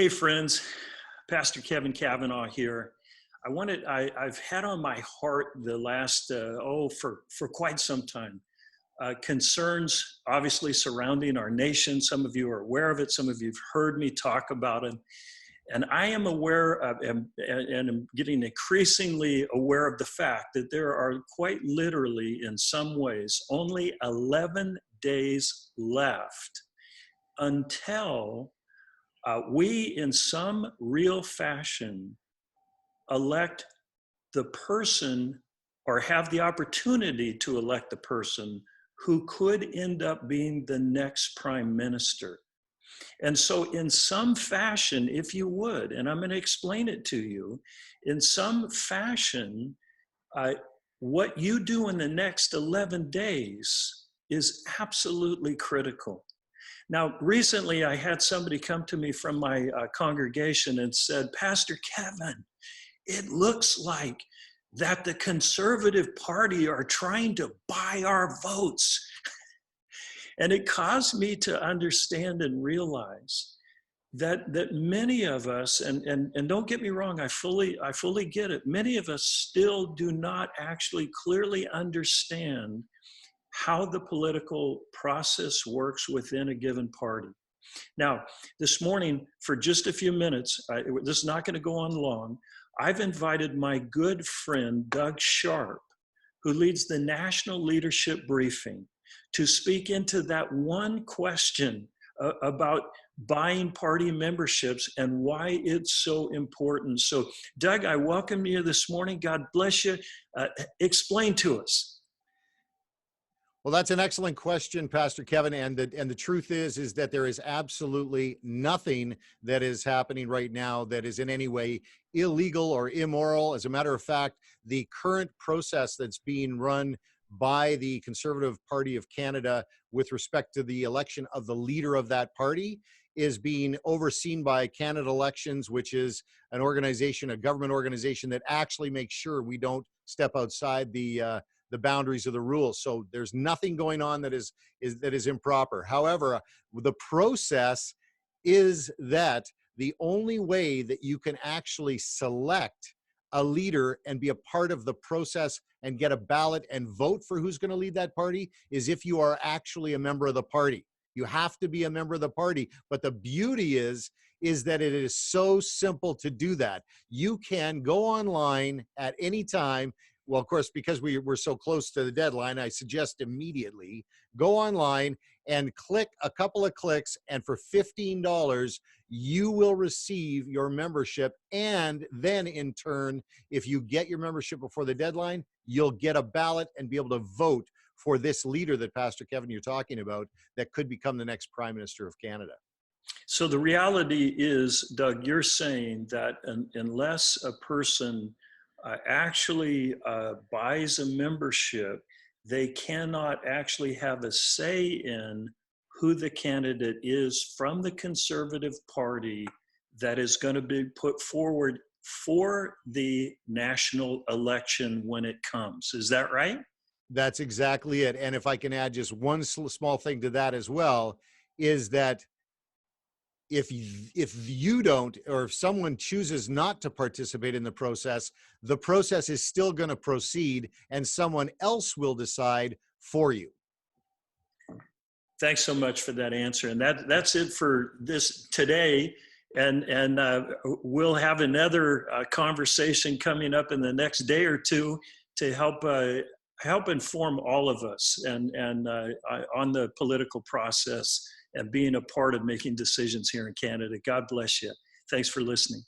Hey friends, Pastor Kevin Cavanaugh here. I've had on my heart the last, for quite some time, concerns obviously surrounding our nation. Some of you are aware of it. Some of you have heard me talk about it. And I am aware of, and I'm getting increasingly aware of the fact that there are quite literally, in some ways, only 11 days left until we, in some real fashion, elect the person or have the opportunity to elect the person who could end up being the next prime minister. And so in some fashion, if you would, and I'm going to explain it to you, in some fashion, what you do in the next 11 days is absolutely critical. Now, recently I had somebody come to me from my congregation and said, Pastor Kevin, it looks like that the Conservative Party are trying to buy our votes. And it caused me to understand and realize that many of us, and don't get me wrong, I fully get it, many of us still do not actually clearly understand how the political process works within a given party. Now, this morning, for just a few minutes, this is not going to go on long, I've invited my good friend, Doug Sharpe, who leads the National Leadership Briefing, to speak into that one question about buying party memberships and why it's so important. So, Doug, I welcome you this morning. God bless you. Explain to us. Well, that's an excellent question, Pastor Kevin. And the truth is that there is absolutely nothing that is happening right now that is in any way illegal or immoral. As a matter of fact, the current process that's being run by the Conservative Party of Canada with respect to the election of the leader of that party is being overseen by Canada Elections, which is an organization, a government organization that actually makes sure we don't step outside the boundaries of the rules. So there's nothing going on that is improper. However, the process is that the only way that you can actually select a leader and be a part of the process and get a ballot and vote for who's going to lead that party is if you are actually a member of the party. You have to be a member of the party. But the beauty is that it is so simple to do that. You can go online at any time. Well, of course, because we're so close to the deadline, I suggest immediately go online and click a couple of clicks, and for $15, you will receive your membership. And then in turn, if you get your membership before the deadline, you'll get a ballot and be able to vote for this leader that Pastor Kevin you're talking about that could become the next Prime Minister of Canada. So the reality is, Doug, you're saying that unless a person actually buys a membership, they cannot actually have a say in who the candidate is from the Conservative Party that is going to be put forward for the national election when it comes. Is that right? That's exactly it. And if I can add just one small thing to that as well, is that if you don't, or if someone chooses not to participate in the process is still going to proceed and someone else will decide for you. Thanks so much for that answer. And that's it for this today. And we'll have another conversation coming up in the next day or two to help inform all of us and on the political process and being a part of making decisions here in Canada. God bless you. Thanks for listening.